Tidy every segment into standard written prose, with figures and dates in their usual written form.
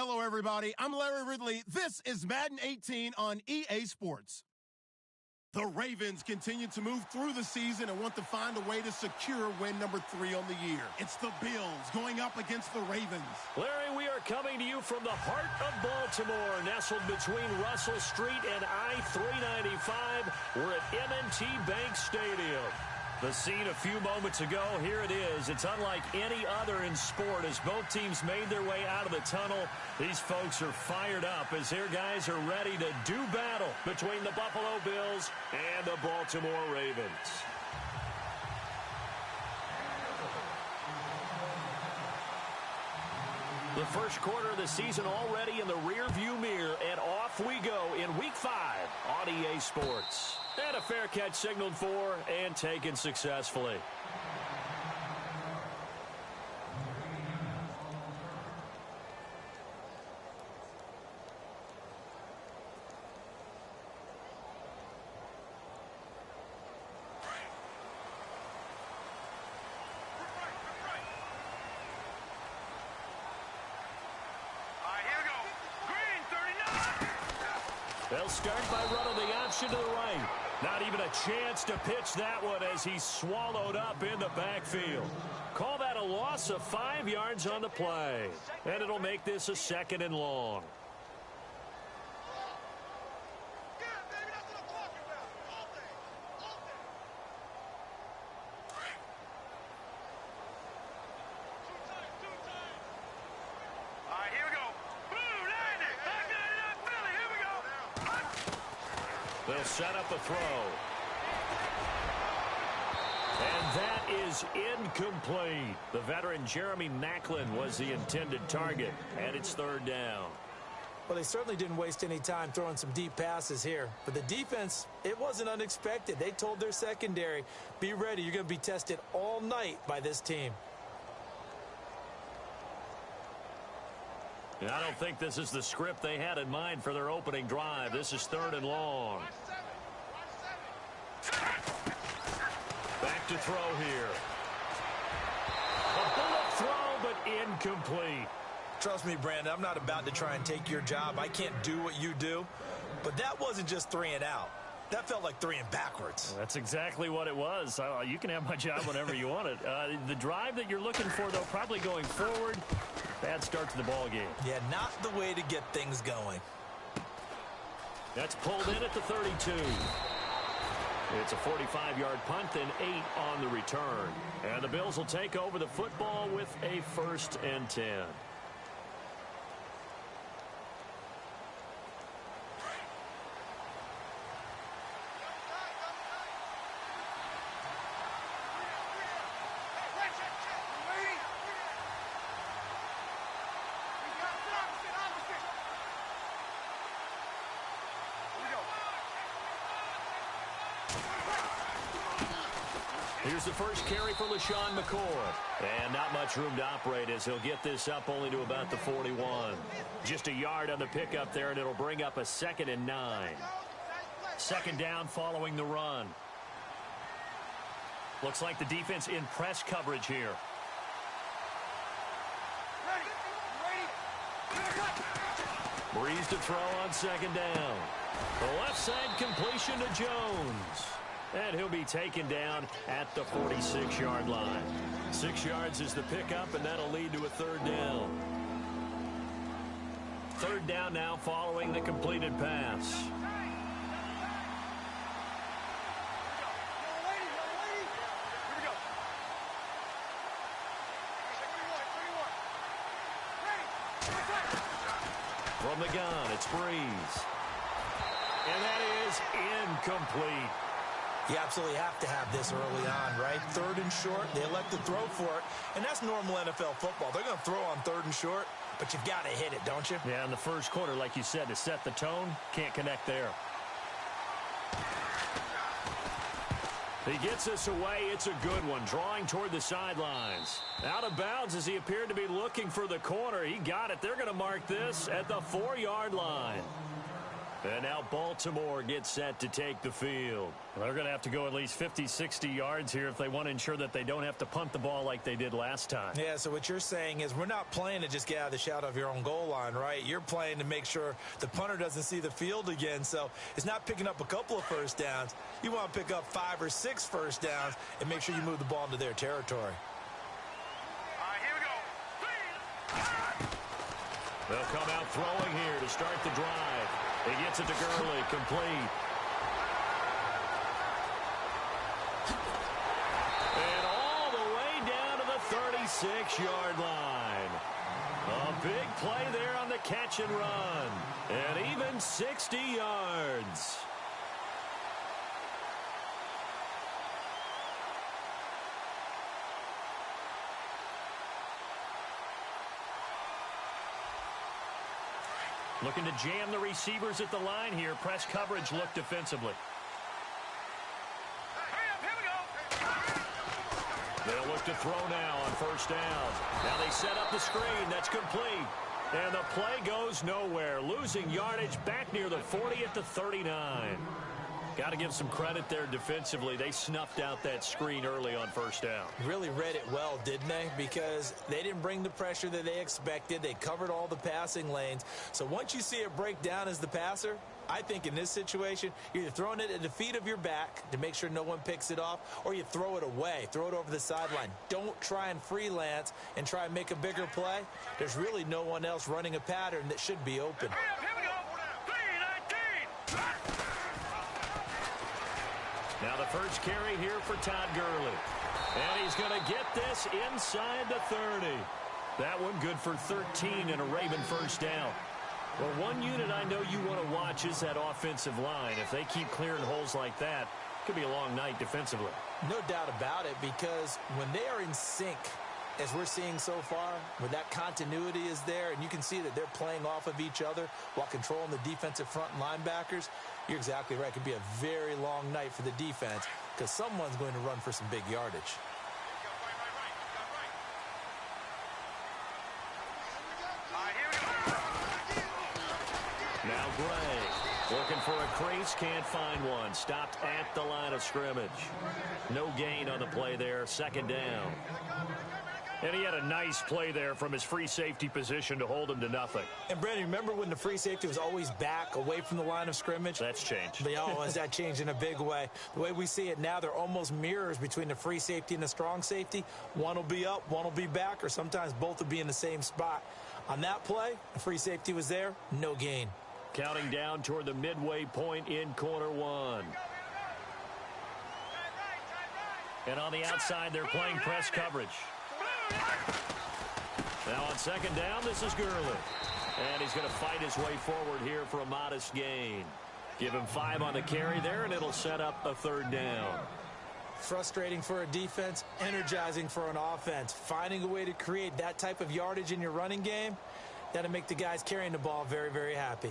Hello, everybody. I'm Larry Ridley. This is Madden 18 on EA Sports. The Ravens continue to move through the season and want to find a way to secure win number 3 on the year. It's the Bills going up against the Ravens. Larry, we are coming to you from the heart of Baltimore, nestled between Russell Street and I-395. We're at M&T Bank Stadium. The scene a few moments ago, here it is. It's unlike any other in sport as both teams made their way out of the tunnel. These folks are fired up as their guys are ready to do battle between the Buffalo Bills and the Baltimore Ravens. The first quarter of the season already in the rearview mirror, and off we go in Week 5 on EA Sports. And a fair catch signaled for and taken successfully. They'll start by running the option to the right. Not even a chance to pitch that one as he's swallowed up in the backfield. Call that a loss of 5 yards on the play. And it'll make this a 2nd and long. They'll set up a throw. And that is incomplete. The veteran Jeremy Maclin was the intended target, and it's 3rd down. Well, they certainly didn't waste any time throwing some deep passes here. But the defense, it wasn't unexpected. They told their secondary, be ready. You're going to be tested all night by this team. And I don't think this is the script they had in mind for their opening drive. This is 3rd and long. Back to throw here. A bullet throw, but incomplete. Trust me, Brandon, I'm not about to try and take your job. I can't do what you do. But that wasn't just 3 and out. That felt like 3 and backwards. That's exactly what it was. You can have my job whenever you want it. The drive that you're looking for, though, probably going forward. Bad start to the ball game. Yeah, not the way to get things going. That's pulled in at the 32. It's a 45-yard punt and 8 on the return. And the Bills will take over the football with a 1st and 10. Here's the first carry for LaShawn McCoy. And not much room to operate as he'll get this up only to about the 41. Just a yard on the pickup there, and it'll bring up a 2nd and 9. 2nd down following the run. Looks like the defense in press coverage here. Breeze to throw on 2nd down. The left side completion to Jones. And he'll be taken down at the 46-yard line. 6 yards is the pickup, and that'll lead to a 3rd down. 3rd down now following the completed pass. From the gun, it's Breeze. And that is incomplete. You absolutely have to have this early on, right? 3rd and short, they elect to throw for it, and that's normal NFL football. They're going to throw on 3rd and short, but you've got to hit it, don't you? Yeah, in the first quarter, like you said, to set the tone, can't connect there. He gets us away. It's a good one, drawing toward the sidelines. Out of bounds as he appeared to be looking for the corner. He got it. They're going to mark this at the 4-yard line. And now Baltimore gets set to take the field. They're going to have to go at least 50, 60 yards here if they want to ensure that they don't have to punt the ball like they did last time. Yeah, so what you're saying is we're not playing to just get out of the shadow of your own goal line, right? You're playing to make sure the punter doesn't see the field again. So it's not picking up a couple of first downs. You want to pick up 5 or 6 first downs and make sure you move the ball into their territory. They'll come out throwing here to start the drive. He gets it to Gurley, complete. And all the way down to the 36-yard line. A big play there on the catch and run. And even 60 yards. Looking to jam the receivers at the line here. Press coverage look defensively. They'll look to throw now on first down. Now they set up the screen. That's complete. And the play goes nowhere. Losing yardage back near the 40 at the 39. Got to give some credit there defensively. They snuffed out that screen early on first down. Really read it well, didn't they? Because they didn't bring the pressure that they expected. They covered all the passing lanes. So once you see it break down as the passer, I think in this situation, you're either throwing it at the feet of your back to make sure no one picks it off, or you throw it away, throw it over the sideline. Don't try and freelance and try and make a bigger play. There's really no one else running a pattern that should be open. Now the first carry here for Todd Gurley. And he's going to get this inside the 30. That one good for 13 and a Raven first down. Well, one unit I know you want to watch is that offensive line. If they keep clearing holes like that, it could be a long night defensively. No doubt about it, because when they are in sync, as we're seeing so far, where that continuity is there, and you can see that they're playing off of each other while controlling the defensive front linebackers, you're exactly right. It could be a very long night for the defense because someone's going to run for some big yardage. Now Gray looking for a crease, can't find one. Stopped at the line of scrimmage. No gain on the play there, second down. And he had a nice play there from his free safety position to hold him to nothing. And, Brandon, remember when the free safety was always back away from the line of scrimmage? That's changed. But, has that changed in a big way? The way we see it now, they're almost mirrors between the free safety and the strong safety. One will be up, one will be back, or sometimes both will be in the same spot. On that play, the free safety was there, no gain. Counting down toward the midway point in quarter one. And on the outside, they're playing press coverage. Now on second down, this is Gurley. And he's going to fight his way forward here for a modest gain. Give him 5 on the carry there, and it'll set up a third down. Frustrating for a defense, energizing for an offense. Finding a way to create that type of yardage in your running game, that'll make the guys carrying the ball very, very happy.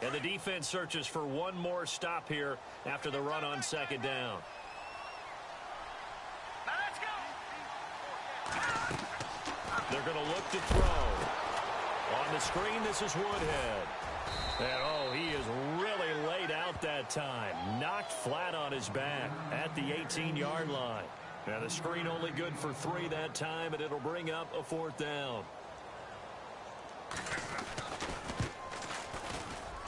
And the defense searches for one more stop here after the run on second down. Now let's go. They're going to look to throw. On the screen, this is Woodhead. And, he is really laid out that time. Knocked flat on his back at the 18-yard line. Now the screen only good for 3 that time, and it'll bring up a fourth down.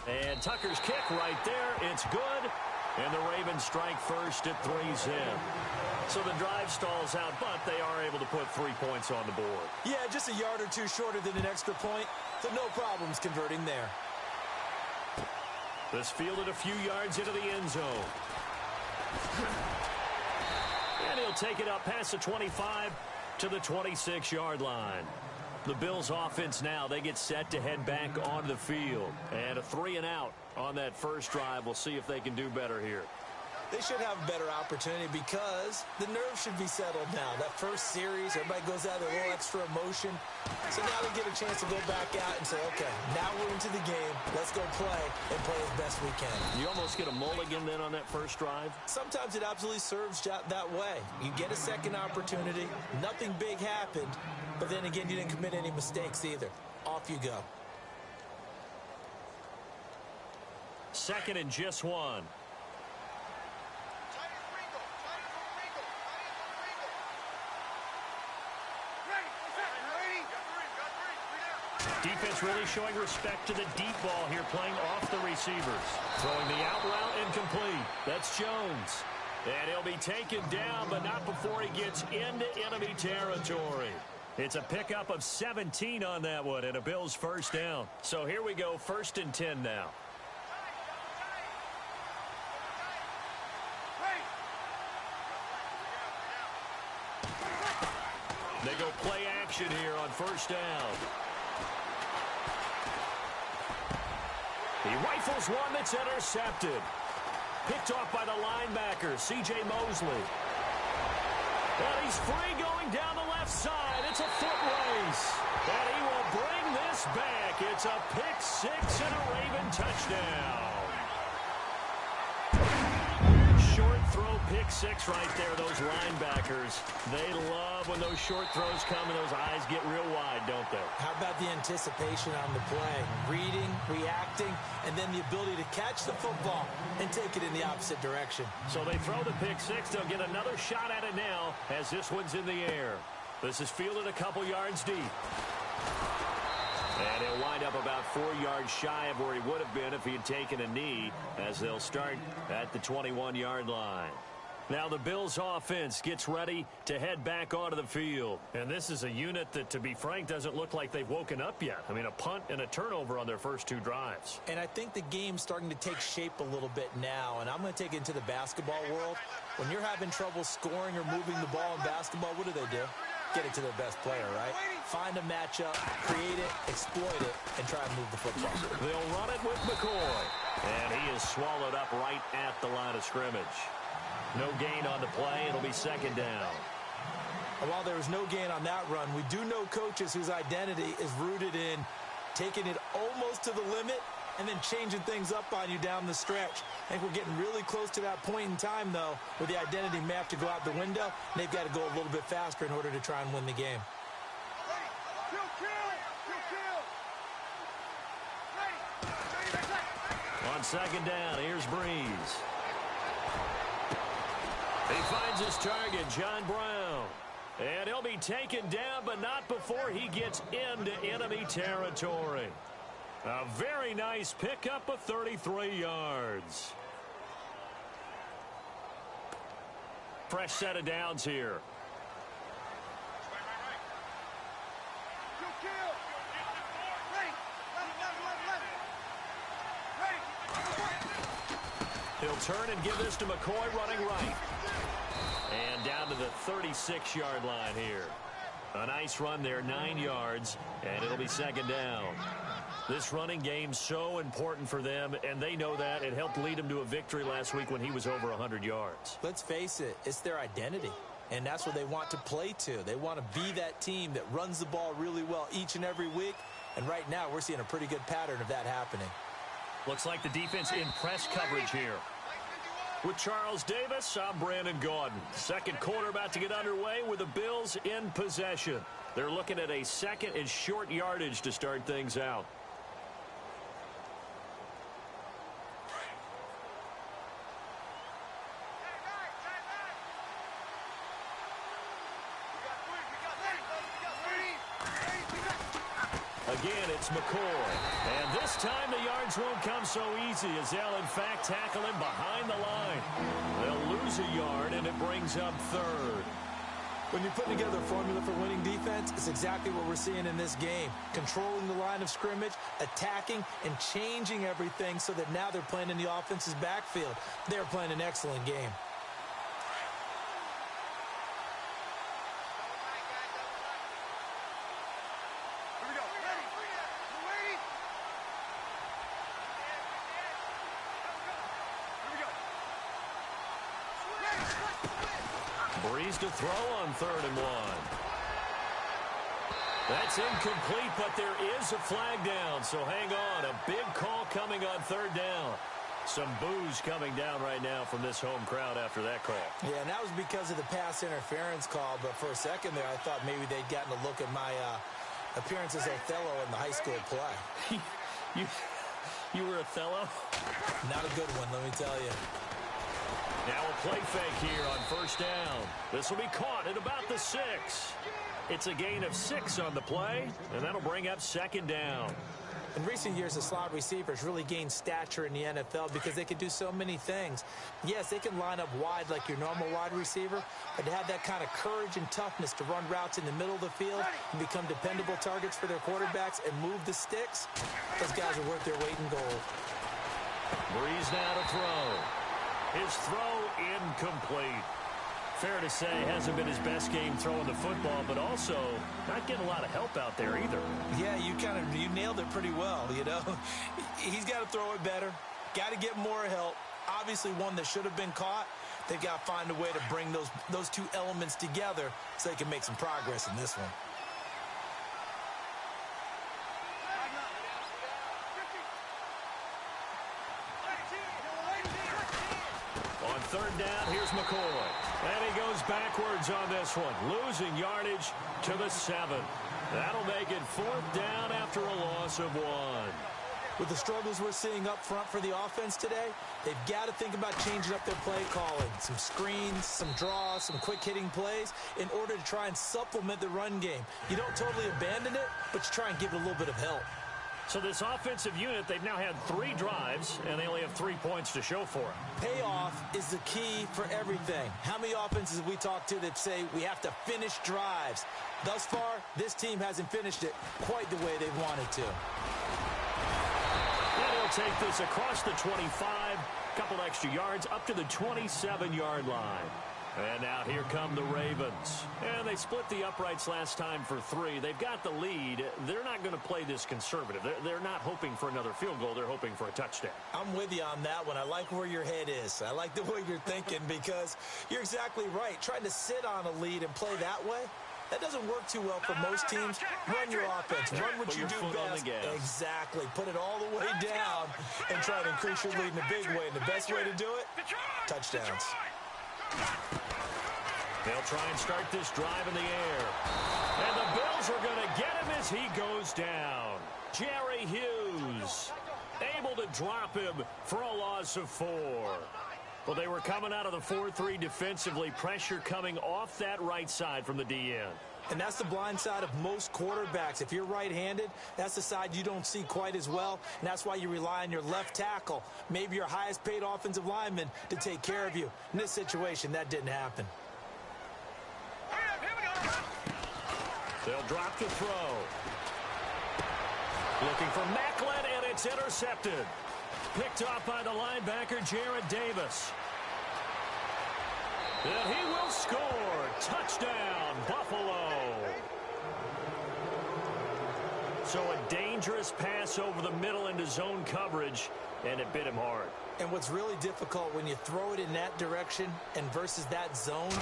And Tucker's kick right there. It's good. And the Ravens strike first at 3-zip. So the drive stalls out, but they are able to put 3 points on the board. Yeah, just a yard or two shorter than an extra point. So no problems converting there. This fielded a few yards into the end zone. And he'll take it up past the 25 to the 26-yard line. The Bills offense now, they get set to head back onto the field. And a 3-and-out on that first drive. We'll see if they can do better here. They should have a better opportunity because the nerves should be settled now. That first series, everybody goes out with a little extra emotion. So now they get a chance to go back out and say, okay, now we're into the game. Let's go play and play as best we can. You almost get a mulligan then on that first drive? Sometimes it absolutely serves that way. You get a second opportunity. Nothing big happened. But then again, you didn't commit any mistakes either. Off you go. Second and just one. Defense really showing respect to the deep ball here, playing off the receivers. Throwing the out route incomplete. That's Jones. And he'll be taken down, but not before he gets into enemy territory. It's a pickup of 17 on that one, and a Bills first down. So here we go, 1st and 10 now. They go play action here on first down. He rifles one that's intercepted. Picked off by the linebacker, C.J. Mosley. And he's free going down the left side. It's a foot race. And he will bring this back. It's a pick six and a Raven touchdown. Short throw pick six right there, those linebackers. They love when those short throws come and those eyes get real wide, don't they? How about the anticipation on the play? Reading, reacting, and then the ability to catch the football and take it in the opposite direction. So they throw the pick six. They'll get another shot at it now as this one's in the air. This is fielded a couple yards deep. And he'll wind up about 4 yards shy of where he would have been if he had taken a knee, as they'll start at the 21-yard line. Now the Bills offense gets ready to head back onto the field. And this is a unit that, to be frank, doesn't look like they've woken up yet. I mean, a punt and a turnover on their first 2 drives. And I think the game's starting to take shape a little bit now. And I'm going to take it into the basketball world. When you're having trouble scoring or moving the ball in basketball, what do? Get it to their best player, right? Find a matchup, create it, exploit it, and try and move the football. They'll run it with McCoy. And he is swallowed up right at the line of scrimmage. No gain on the play. It'll be second down. And while there was no gain on that run, we do know coaches whose identity is rooted in taking it almost to the limit and then changing things up on you down the stretch. I think we're getting really close to that point in time, though, where the identity may have to go out the window, and they've got to go a little bit faster in order to try and win the game. On second down, here's Breeze. He finds his target, John Brown. And he'll be taken down, but not before he gets into enemy territory. A very nice pickup of 33 yards. Fresh set of downs here. He'll turn and give this to McCoy running right. And down to the 36-yard line here. A nice run there, 9 yards, and it'll be second down. This running game's so important for them, and they know that. It helped lead them to a victory last week when he was over 100 yards. Let's face it, it's their identity, and that's what they want to play to. They want to be that team that runs the ball really well each and every week, and right now we're seeing a pretty good pattern of that happening. Looks like the defense in press coverage here. With Charles Davis, I'm Brandon Gaudin. Second quarter about to get underway with the Bills in possession. They're looking at a second and short yardage to start things out. Again, it's McCoy. And this time the yards won't come so easy as they'll, in fact, tackle him behind the line. They'll lose a yard, and it brings up third. When you put together a formula for winning defense, it's exactly what we're seeing in this game. Controlling the line of scrimmage, attacking, and changing everything so that now they're playing in the offense's backfield. They're playing an excellent game. Breeze to throw on 3rd and 1. That's incomplete, but there is a flag down, so hang on. A big call coming on 3rd down. Some boos coming down right now from this home crowd after that call. Yeah, and that was because of the pass interference call, but for a second there, I thought maybe they'd gotten a look at my appearance as Othello in the high school play. You were Othello? Not a good one, let me tell you. Now a play fake here on 1st down. This will be caught at about the 6. It's a gain of 6 on the play, and that'll bring up 2nd down. In recent years, the slot receivers really gained stature in the NFL because they can do so many things. Yes, they can line up wide like your normal wide receiver, but to have that kind of courage and toughness to run routes in the middle of the field and become dependable targets for their quarterbacks and move the sticks, those guys are worth their weight in gold. Breeze now to throw. His throw incomplete. Fair to say, hasn't been his best game throwing the football, but also not getting a lot of help out there either. Yeah, you nailed it pretty well, you know. He's got to throw it better, got to get more help. Obviously one that should have been caught. They've got to find a way to bring those two elements together so they can make some progress in this one. On 3rd down, here's McCoy. And he goes backwards on this one, losing yardage to the 7. That'll make it 4th down after a loss of 1. With the struggles we're seeing up front for the offense today, they've got to think about changing up their play calling. Some screens, some draws, some quick-hitting plays in order to try and supplement the run game. You don't totally abandon it, but you try and give it a little bit of help. So this offensive unit, they've now had 3 drives, and they only have 3 points to show for it. Payoff is the key for everything. How many offenses have we talked to that say we have to finish drives? Thus far, this team hasn't finished it quite the way they wanted to. And he'll take this across the 25, couple extra yards up to the 27-yard line. And now here come the Ravens. And they split the uprights last time for 3. They've got the lead. They're not going to play this conservative. They're not hoping for another field goal. They're hoping for a touchdown. I'm with you on that one. I like where your head is. I like the way you're thinking because you're exactly right. Trying to sit on a lead and play that way, that doesn't work too well for most teams. Run your offense. Run what you do best. Exactly. Put it all the way down and try to increase your lead in a big way. And the best way to do it, touchdowns. They'll try and start this drive in the air. And the Bills are going to get him as he goes down. Jerry Hughes able to drop him for a loss of 4. Well, they were coming out of the 4-3 defensively. Pressure coming off that right side from the DN. And that's the blind side of most quarterbacks. If you're right-handed, that's the side you don't see quite as well. And that's why you rely on your left tackle, maybe your highest-paid offensive lineman, to take care of you. In this situation, that didn't happen. They'll drop the throw. Looking for Macklin, and it's intercepted. Picked off by the linebacker, Jared Davis. And he will score. Touchdown, Buffalo. So a dangerous pass over the middle into zone coverage, and it bit him hard. And what's really difficult when you throw it in that direction and versus that zone,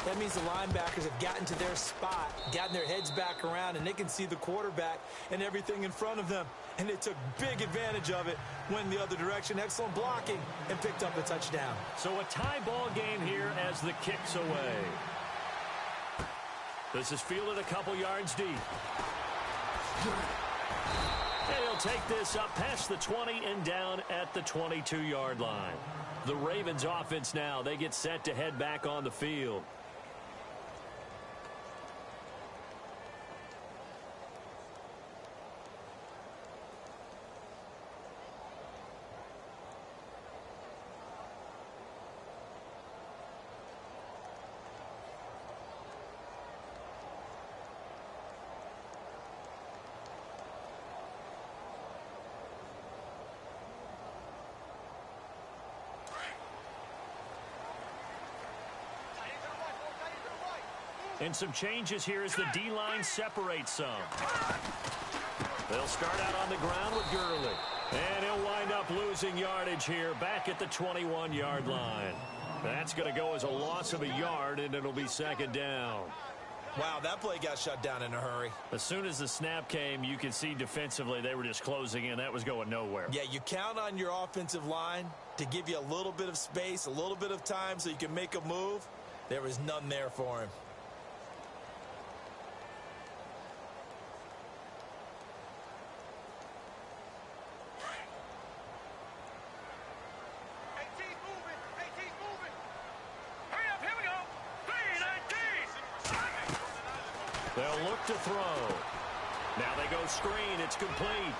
that means the linebackers have gotten to their spot, gotten their heads back around, and they can see the quarterback and everything in front of them. And they took big advantage of it, went the other direction, excellent blocking, and picked up a touchdown. So a tie ball game here as the kick's away. This is fielded a couple yards deep. And he'll take this up past the 20 and down at the 22-yard line. The Ravens offense now, they get set to head back on the field. And some changes here as the D-line separates some. They'll start out on the ground with Gurley. And he'll wind up losing yardage here back at the 21-yard line. That's going to go as a loss of a yard, and it'll be second down. Wow, that play got shut down in a hurry. As soon as the snap came, you could see defensively they were just closing in. That was going nowhere. Yeah, you count on your offensive line to give you a little bit of space, a little bit of time so you can make a move. There was none there for him. They'll look to throw. Now they go screen. It's complete.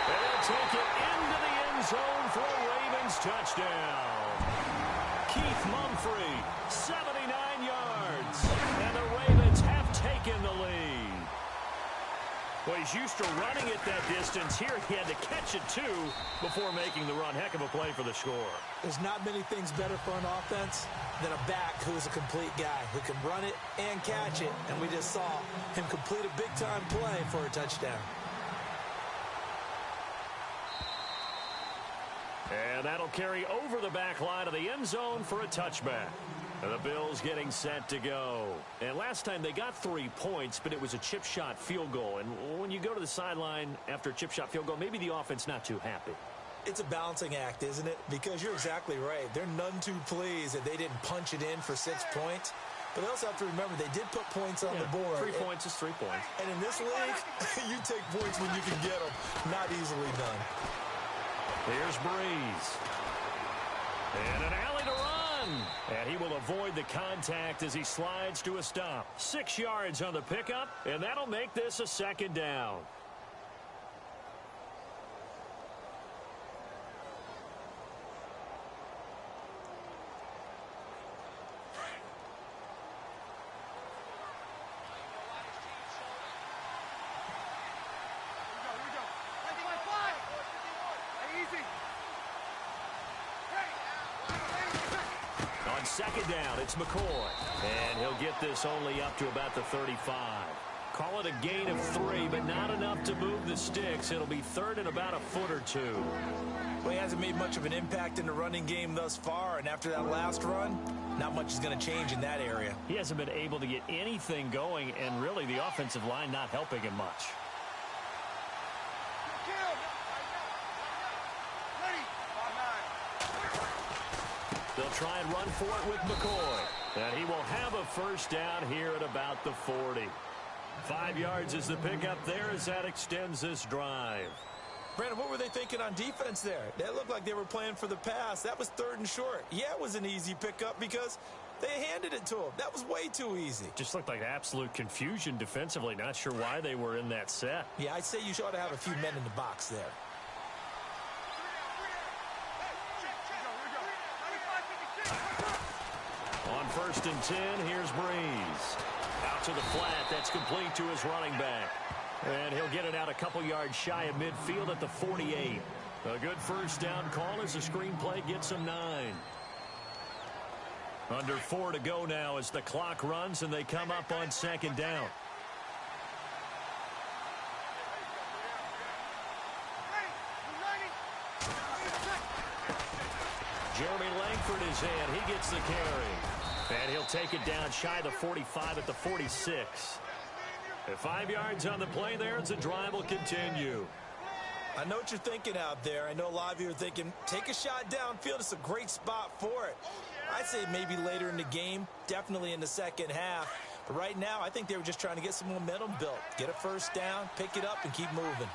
They'll take it into the end zone for a Ravens touchdown. Keith Mumphrey, 79 yards. And the Ravens have taken the lead. Well, he's used to running it that distance. Here he had to catch it, too, before making the run. Heck of a play for the score. There's not many things better for an offense than a back who's a complete guy who can run it and catch it. And we just saw him complete a big-time play for a touchdown. And that'll carry over the back line of the end zone for a touchback. And the Bills getting set to go. And last time they got 3 points, but it was a chip shot field goal. And when you go to the sideline after a chip shot field goal, maybe the offense not too happy. It's a balancing act, isn't it? Because you're exactly right. They're none too pleased that they didn't punch it in for 6 points. But they also have to remember they did put points on the board. 3 points is 3 points. And in this league, you take points when you can get them. Not easily done. Here's Breeze. And an alley to run. And he will avoid the contact as he slides to a stop. 6 yards on the pickup, and that'll make this a second down. Second down, it's McCoy. And he'll get this only up to about the 35. Call it a gain of 3, but not enough to move the sticks. It'll be third and about a foot or 2. Well, he hasn't made much of an impact in the running game thus far, and after that last run, not much is going to change in that area. He hasn't been able to get anything going, and really the offensive line not helping him much. They'll try and run for it with McCoy. And he will have a first down here at about the 40. 5 yards is the pickup there as that extends this drive. Brandon, what were they thinking on defense there? That looked like they were playing for the pass. That was 3rd and short. Yeah, it was an easy pickup because they handed it to him. That was way too easy. Just looked like absolute confusion defensively. Not sure why they were in that set. Yeah, I'd say you ought to have a few men in the box there. On 1st and 10, here's Breeze. Out to the flat. That's complete to his running back. And he'll get it out a couple yards shy of midfield at the 48. A good first down call as the screenplay gets him 9. Under 4 to go now as the clock runs and they come up on second down. Jeremy Langford is in. He gets the carry. And he'll take it down shy of the 45 at the 46. At 5 yards on the play there as the drive will continue. I know what you're thinking out there. I know a lot of you are thinking, take a shot downfield. It's a great spot for it. I'd say maybe later in the game, definitely in the second half. But right now, I think they were just trying to get some momentum built. Get a first down, pick it up, and keep moving.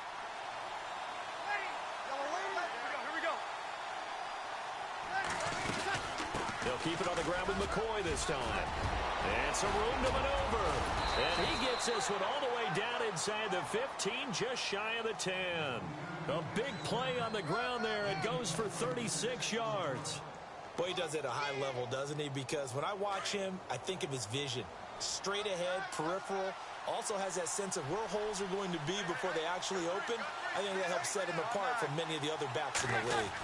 They'll keep it on the ground with McCoy this time. And some room to maneuver. And he gets this one all the way down inside the 15, just shy of the 10. A big play on the ground there. It goes for 36 yards. Boy, he does it at a high level, doesn't he? Because when I watch him, I think of his vision. Straight ahead, peripheral. Also has that sense of where holes are going to be before they actually open. I think that helps set him apart from many of the other backs in the league.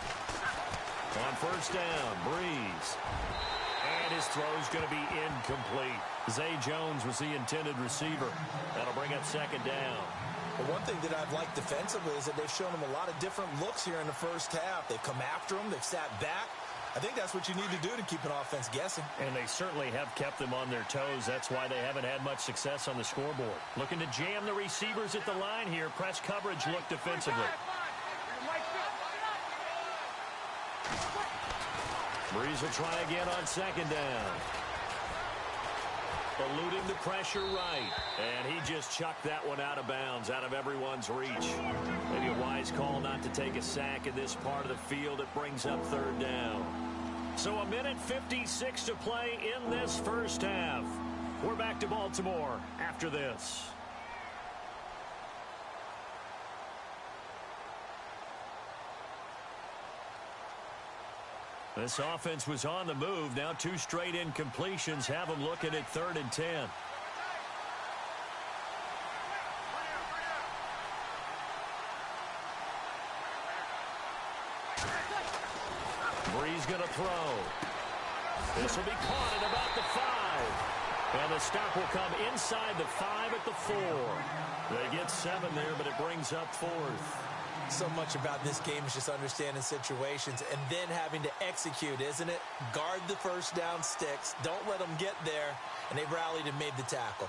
On first down, Breeze. And his throw's going to be incomplete. Zay Jones was the intended receiver. That'll bring up second down. But one thing that I've liked defensively is that they've shown them a lot of different looks here in the first half. They've come after them. They've sat back. I think that's what you need to do to keep an offense guessing. And they certainly have kept them on their toes. That's why they haven't had much success on the scoreboard. Looking to jam the receivers at the line here. Press coverage look defensively. Breeze will try again on second down. Eluding the pressure right. And he just chucked that one out of bounds, out of everyone's reach. Maybe a wise call not to take a sack in this part of the field. It brings up third down. So a minute 56 to play in this first half. We're back to Baltimore after this. This offense was on the move. Now 2 straight incompletions have them looking at 3rd and 10. Breeze going to throw. This will be caught at about the 5. And the stop will come inside the 5 at the 4. They get 7 there, but it brings up 4th. So much about this game is just understanding situations and then having to execute, isn't it? Guard the first down sticks. Don't let them get there. And they rallied and made the tackle.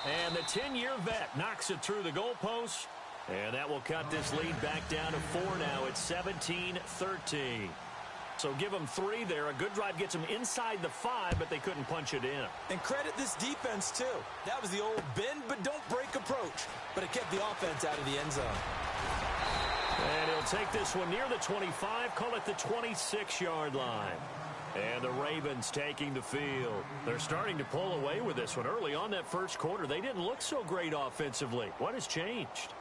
And the 10-year vet knocks it through the goalpost. And that will cut this lead back down to 4 now. It's 17-13. So give them 3 there. A good drive gets them inside the 5, but they couldn't punch it in. And credit this defense, too. That was the old bend but don't break approach. But it kept the offense out of the end zone. And he'll take this one near the 25, call it the 26-yard line. And the Ravens taking the field. They're starting to pull away with this one. Early on that first quarter, they didn't look so great offensively. What has changed?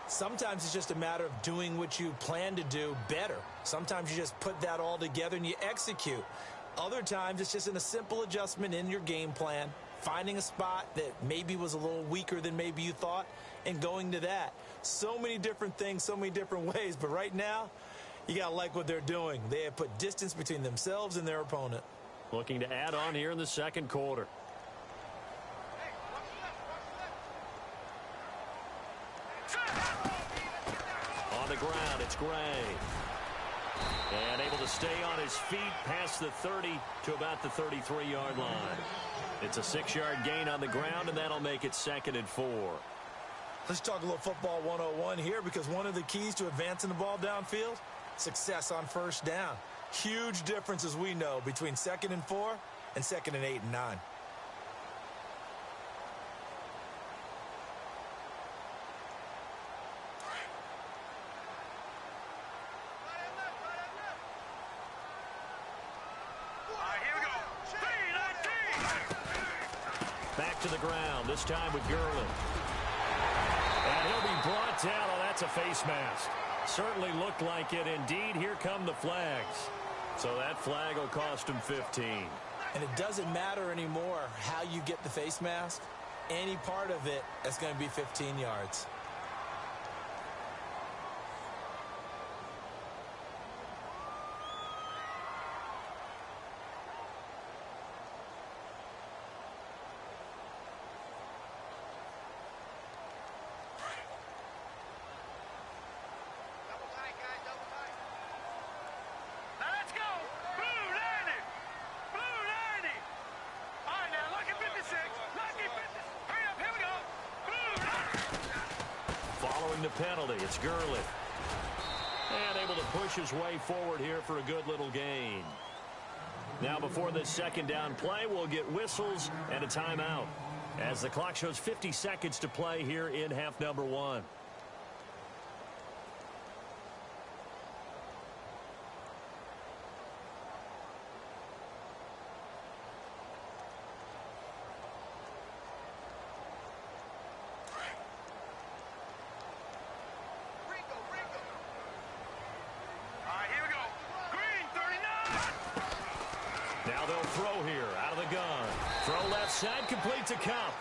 Sometimes it's just a matter of doing what you plan to do better. Sometimes you just put that all together and you execute. Other times it's just a simple adjustment in your game plan, finding a spot that maybe was a little weaker than maybe you thought, and going to that. So many different things, so many different ways, but right now, you got to like what they're doing. They have put distance between themselves and their opponent. Looking to add on here in the second quarter. On the ground, it's Gray. And able to stay on his feet past the 30 to about the 33-yard line. It's a 6-yard gain on the ground, and that'll make it 2nd and 4. Let's talk a little football 101 here, because one of the keys to advancing the ball downfield, success on first down. Huge difference, as we know, between 2nd and 4 and 2nd and 8 and 9. Back to the ground, this time with Gurley. And he'll be brought down. Oh, that's a face mask. Certainly looked like it. Indeed, here come the flags. So that flag will cost him 15. And it doesn't matter anymore how you get the face mask. Any part of it is going to be 15 yards. The penalty, it's Gurley. And able to push his way forward here for a good little gain. Now before this second down play, we'll get whistles and a timeout as the clock shows 50 seconds to play here in half number 1. Now they'll throw here out of the gun. Throw left side, complete to Cup.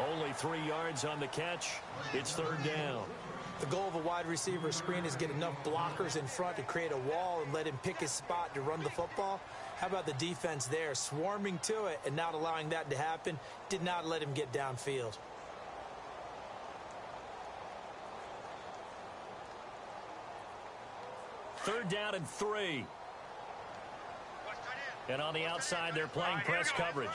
Only 3 yards on the catch. It's third down. The goal of a wide receiver screen is get enough blockers in front to create a wall and let him pick his spot to run the football. How about the defense there, swarming to it and not allowing that to happen? Did not let him get downfield. Third down and 3. And on the outside, they're playing press coverage.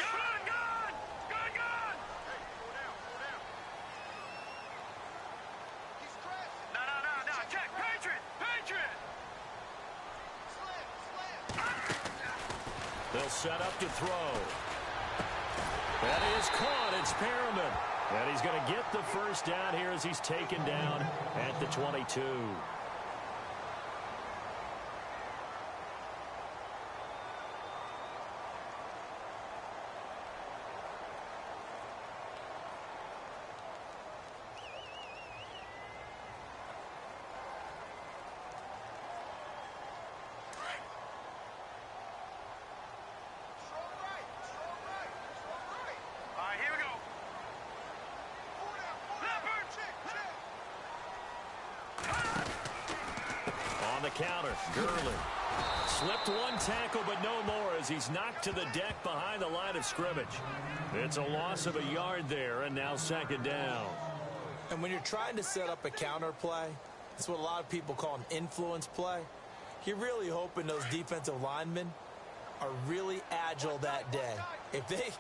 They'll set up to throw. That is caught. It's Perriman. And he's going to get the first down here as he's taken down at the 22. The counter, Gurley slipped one tackle, but no more as he's knocked to the deck behind the line of scrimmage. It's a loss of a yard there, and now second down. And when you're trying to set up a counter play, it's what a lot of people call an influence play. You're really hoping those defensive linemen are really agile that day. If they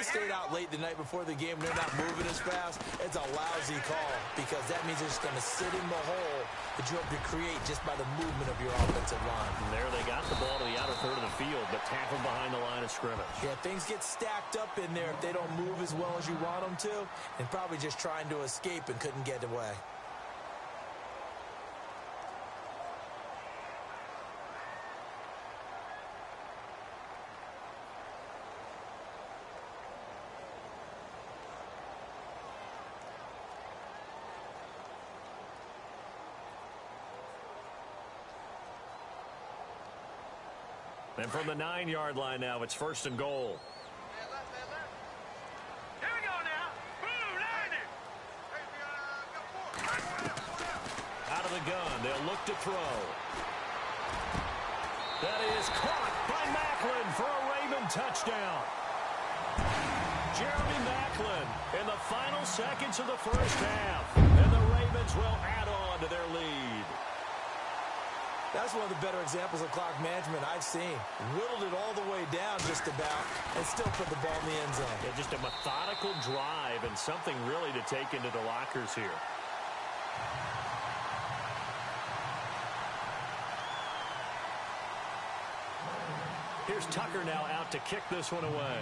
stayed out late the night before the game and they're not moving as fast, it's a lousy call because that means they're just going to sit in the hole that you hope to create just by the movement of your offensive line. And there they got the ball to the outer third of the field, but tackled behind the line of scrimmage. Yeah, things get stacked up in there if they don't move as well as you want them to, and probably just trying to escape and couldn't get away. And from the 9-yard line now, it's first and goal. Here we go now. Boom, Out of the gun, they'll look to throw. That is caught by Macklin for a Raven touchdown. Jeremy Macklin in the final seconds of the first half. And the Ravens will add on to their lead. That's one of the better examples of clock management I've seen. Whittled it all the way down just about and still put the ball in the end zone. Yeah, just a methodical drive and something really to take into the lockers here. Here's Tucker now out to kick this one away.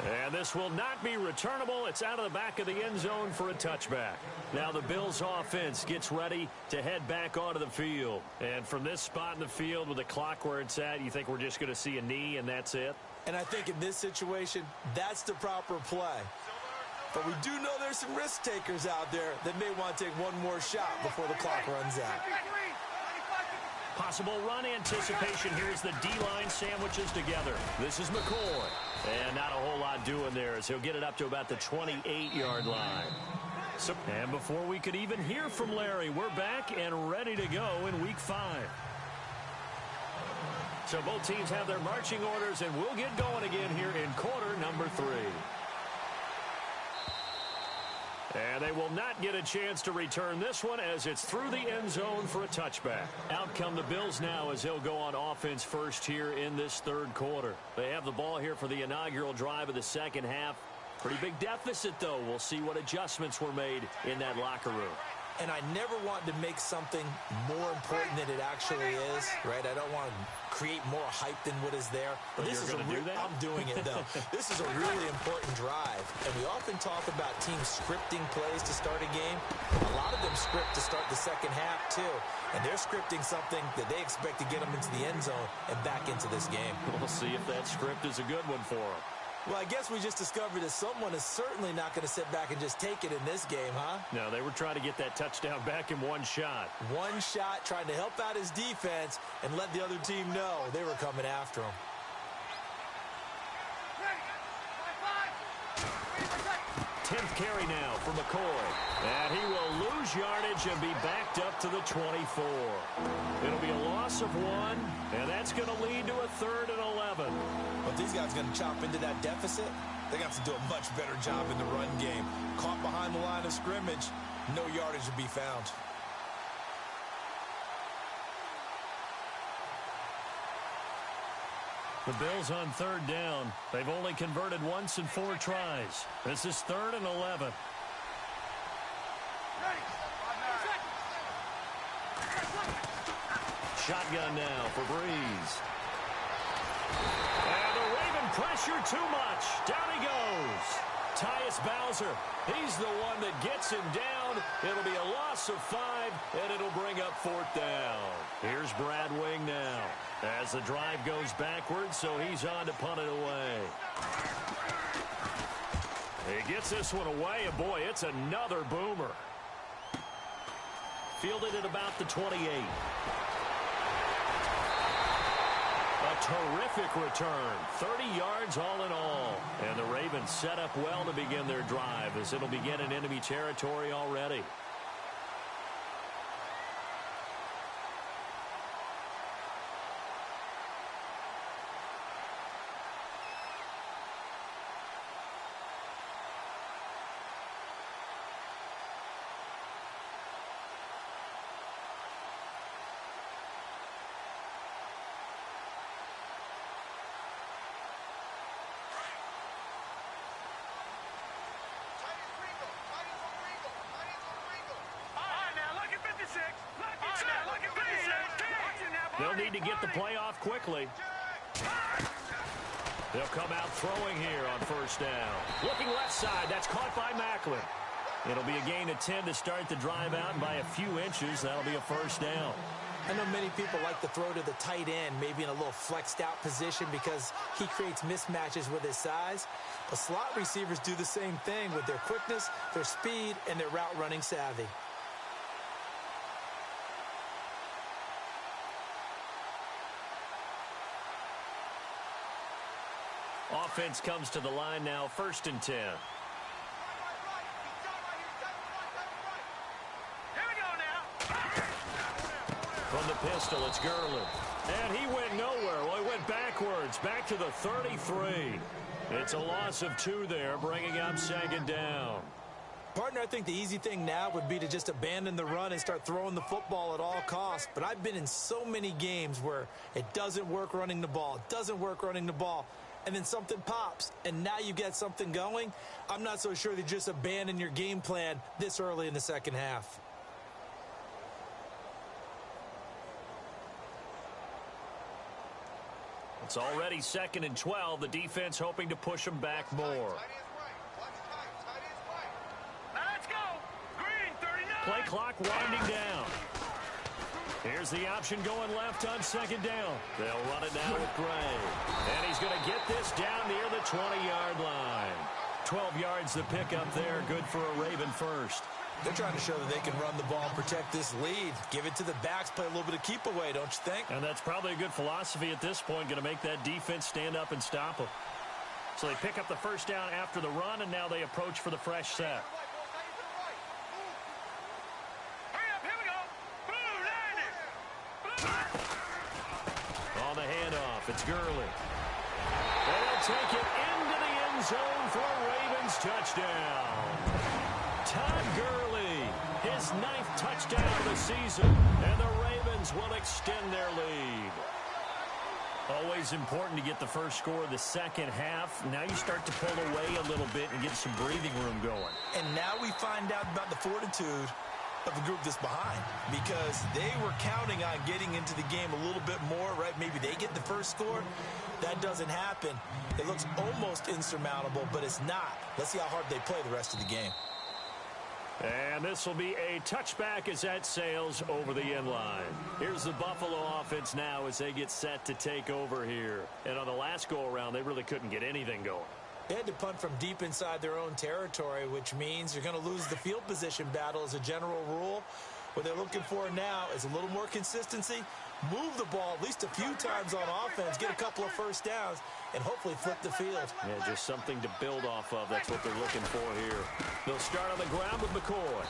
And this will not be returnable. It's out of the back of the end zone for a touchback. Now the Bills offense gets ready to head back onto the field. And from this spot in the field with the clock where it's at, you think we're just going to see a knee and that's it? And I think in this situation, that's the proper play. But we do know there's some risk takers out there that may want to take one more shot before the clock runs out. Possible run anticipation. Here's the D-line sandwiches together. This is McCoy. And not a whole lot doing there as he'll get it up to about the 28-yard line. And before we could even hear from Larry, we're back and ready to go in Week 5. So both teams have their marching orders, and we'll get going again here in quarter number 3. And they will not get a chance to return this one as it's through the end zone for a touchback. Out come the Bills now as they'll go on offense first here in this third quarter. They have the ball here for the inaugural drive of the second half. Pretty big deficit, though. We'll see what adjustments were made in that locker room. And I never want to make something more important than it actually is, right? I don't want to create more hype than what is there. But this is I'm doing it, though. This is a really important drive. And we often talk about teams scripting plays to start a game. A lot of them script to start the second half, too. And they're scripting something that they expect to get them into the end zone and back into this game. We'll see if that script is a good one for them. Well, I guess we just discovered that someone is certainly not going to sit back and just take it in this game, huh? No, they were trying to get that touchdown back in one shot. One shot, trying to help out his defense and let the other team know they were coming after him. 10th carry now for McCoy. And he will lose yardage and be backed up to the 24. It'll be a loss of 1, and that's going to lead to a 3rd and 11. But these guys are going to chop into that deficit. They got to do a much better job in the run game. Caught behind the line of scrimmage, no yardage to be found. The Bills on 3rd down. They've only converted once in 4 tries. This is 3rd and 11. Shotgun now for Breeze. And the Raven pressure too much. Down he goes. Tyus Bowser, he's the one that gets him down. It'll be a loss of 5, and it'll bring up 4th down. Here's Brad Wing now as the drive goes backwards, so he's on to punt it away. He gets this one away, and boy, it's another boomer. Fielded at about the 28. A terrific return. 30 yards all in all. And the Ravens set up well to begin their drive as it'll begin in enemy territory already. They'll need to get the play off quickly. They'll come out throwing here on 1st down. Looking left side. That's caught by Macklin. It'll be a gain of 10 to start the drive out, and by a few inches, that'll be a 1st down. I know many people like to throw to the tight end, maybe in a little flexed out position because he creates mismatches with his size. But slot receivers do the same thing with their quickness, their speed, and their route running savvy. Offense comes to the line now, 1st and 10. Here we go now. From the pistol, it's Gurley. And he went nowhere. Well, he went backwards, back to the 33. It's a loss of 2 there, bringing up 2nd down. Partner, I think the easy thing now would be to just abandon the run and start throwing the football at all costs. But I've been in so many games where it doesn't work running the ball. It doesn't work running the ball. And then something pops, and now you get something going. I'm not so sure that you just abandon your game plan this early in the second half. It's already 2nd and 12. The defense hoping to push them back more. Let's go. Green, 39. Play clock winding down. Here's the option going left on 2nd down. They'll run it now with Gray. And he's going to get this down near the 20-yard line. 12 yards to pick up there. Good for a Raven first. They're trying to show that they can run the ball and protect this lead. Give it to the backs, play a little bit of keep away, don't you think? And that's probably a good philosophy at this point, going to make that defense stand up and stop them. So they pick up the 1st down after the run, and now they approach for the fresh set. On the handoff, it's Gurley. They'll take it into the end zone for a Ravens touchdown. Todd Gurley, his 9th touchdown of the season, and the Ravens will extend their lead. Always important to get the first score of the second half. Now you start to pull away a little bit and get some breathing room going. And now we find out about the fortitude of the group that's behind, because they were counting on getting into the game a little bit more, right? Maybe they get the first score. That doesn't happen. It looks almost insurmountable, but it's not. Let's see how hard they play the rest of the game. And this will be a touchback as that sails over the end line. Here's the Buffalo offense now as they get set to take over here. And on the last go-around, they really couldn't get anything going. They had to punt from deep inside their own territory, which means you're going to lose the field position battle as a general rule. What they're looking for now is a little more consistency move the ball at least a few times on offense, get a couple of first downs, and hopefully flip the field. Yeah, just something to build off of. That's what they're looking for here. They'll start on the ground with McCoy.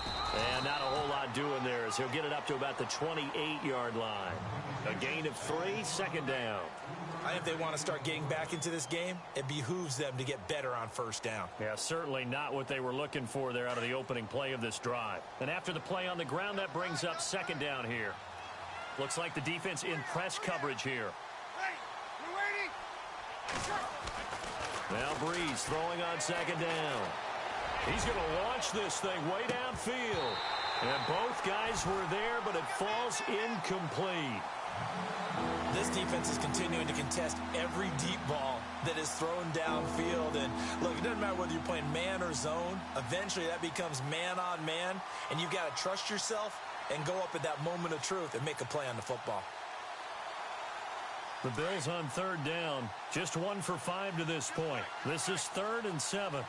And not a whole lot doing there as he'll get it up to about the 28-yard line. A gain of 3, second down. I think if they want to start getting back into this game, it behooves them to get better on first down. Yeah, certainly not what they were looking for there out of the opening play of this drive. And after the play on the ground, that brings up second down here. Looks like the defense in press coverage here. Now Breeze throwing on second down. He's going to launch this thing way downfield. And both guys were there, but it falls incomplete. This defense is continuing to contest every deep ball that is thrown downfield. And look, it doesn't matter whether you're playing man or zone. Eventually that becomes man on man, and you've got to trust yourself and go up at that moment of truth and make a play on the football. The Bills on third down, just 1 for 5 to this point. This is 3rd and 7.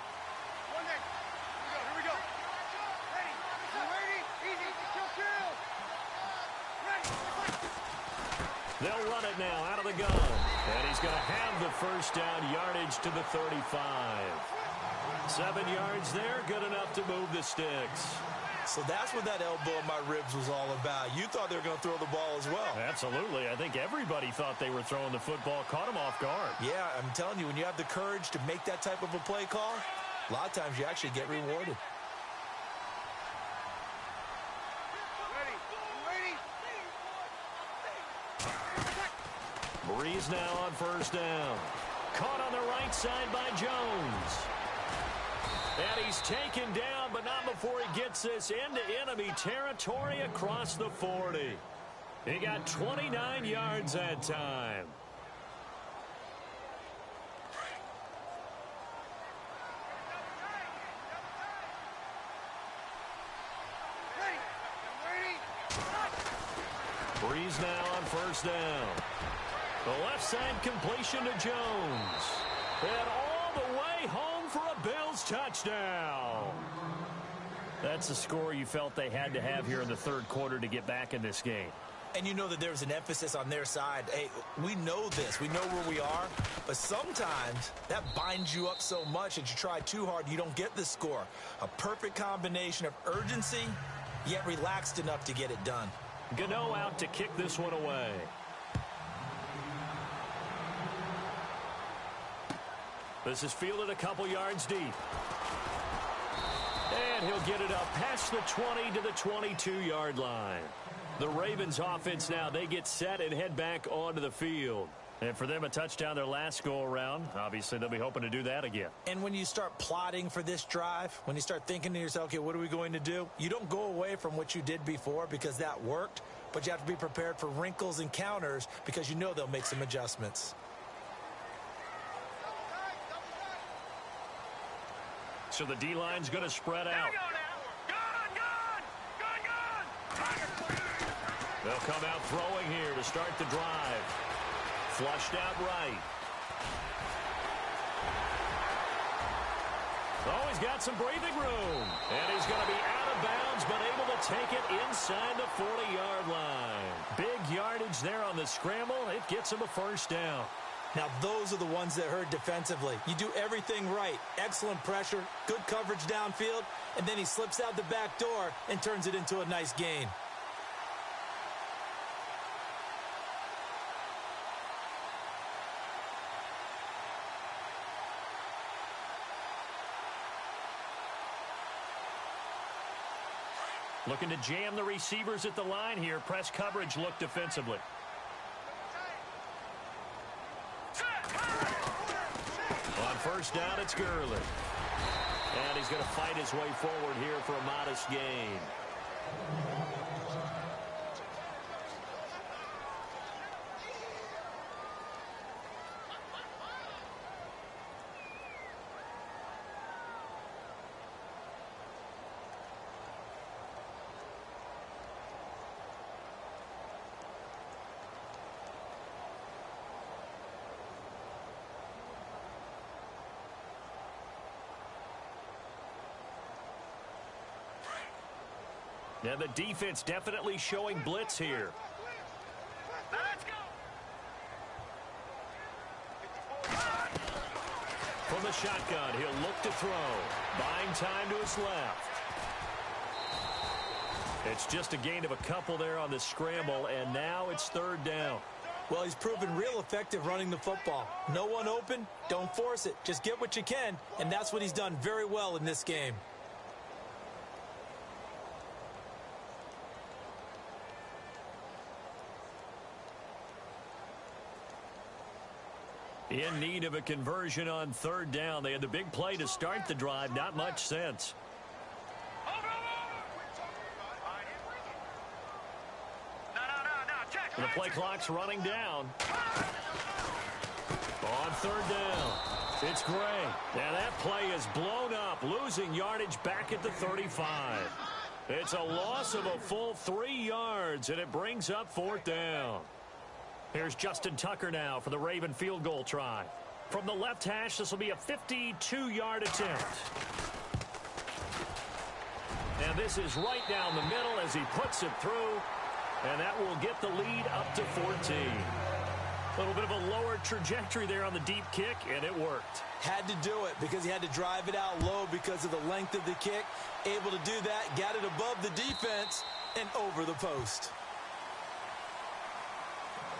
They'll run it now out of the gun. And he's going to have the first down, yardage to the 35. 7 yards there, good enough to move the sticks. So that's what that elbow in my ribs was all about. You thought they were going to throw the ball as well. Absolutely. I think everybody thought they were throwing the football, caught him off guard. Yeah, I'm telling you, when you have the courage to make that type of a play call, a lot of times you actually get rewarded. Breeze now on first down. Caught on the right side by Jones. And he's taken down, but not before he gets this into enemy territory across the 40. He got 29 yards that time. Breeze now on first down. The left side completion to Jones. And all the way home for a Bills touchdown. That's the score you felt they had to have here in the third quarter to get back in this game. And you know that there's an emphasis on their side. Hey, we know this. We know where we are. But sometimes that binds you up so much that you try too hard, you don't get the score. A perfect combination of urgency, yet relaxed enough to get it done. Gano out to kick this one away. This is fielded a couple yards deep. And he'll get it up past the 20 to the 22-yard line. The Ravens offense now, they get set and head back onto the field. And for them, a touchdown their last go-around. Obviously, they'll be hoping to do that again. And when you start plotting for this drive, when you start thinking to yourself, okay, what are we going to do? You don't go away from what you did before because that worked, but you have to be prepared for wrinkles and counters because you know they'll make some adjustments. So the D-line's going to spread out. They'll come out throwing here to start the drive. Flushed out right. Oh, he's got some breathing room. And he's going to be out of bounds, but able to take it inside the 40-yard line. Big yardage there on the scramble. It gets him a first down. Now, those are the ones that hurt defensively. You do everything right. Excellent pressure, good coverage downfield, and then he slips out the back door and turns it into a nice gain. Looking to jam the receivers at the line here. Press coverage look defensively. On first down, it's Gurley. And he's going to fight his way forward here for a modest gain. Now the defense definitely showing blitz here. Back From the shotgun, he'll look to throw. Buying time to his left. It's just a gain of a couple there on the scramble, and now it's third down. Well, he's proven real effective running the football. No one open, don't force it. Just get what you can, and that's what he's done very well in this game. In need of a conversion on third down. They had the big play to start the drive. Not much sense. The play clock's running down. On third down, it's Gray. Now that play is blown up, losing yardage back at the 35. It's a loss of a full 3 yards, and it brings up fourth down. Here's Justin Tucker now for the Raven field goal try. From the left hash, this will be a 52-yard attempt. Now this is right down the middle as he puts it through, and that will get the lead up to 14. A little bit of a lower trajectory there on the deep kick, and it worked. Had to do it because he had to drive it out low because of the length of the kick. Able to do that, got it above the defense, and over the post.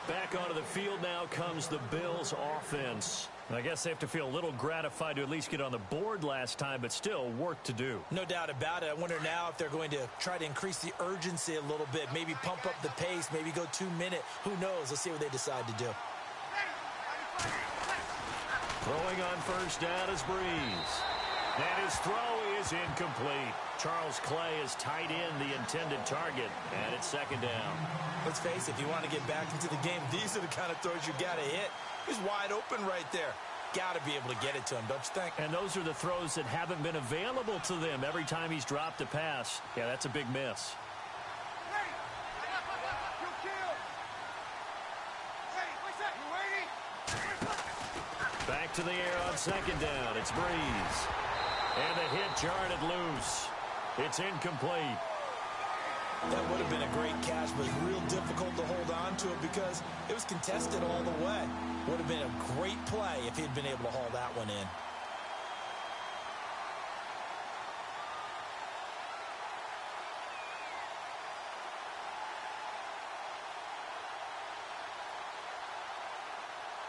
Back onto the field now comes the Bills offense. I guess they have to feel a little gratified to at least get on the board last time, but still work to do. No doubt about it. I wonder now if they're going to try to increase the urgency a little bit, maybe pump up the pace, maybe go 2-minute. Who knows? Let's see what they decide to do. Throwing on first down is Breeze. And his throw is incomplete. Charles Clay has tied in the intended target, and it's second down. Let's face it, if you want to get back into the game, these are the kind of throws you got to hit. He's wide open right there. Got to be able to get it to him, don't you think? And those are the throws that haven't been available to them every time he's dropped a pass. Yeah, that's a big miss. Back to the air on second down. It's Breeze. And the hit jarred it loose. It's incomplete. That would have been a great catch, but real difficult to hold on to it because it was contested all the way. Would have been a great play if he'd been able to haul that one in.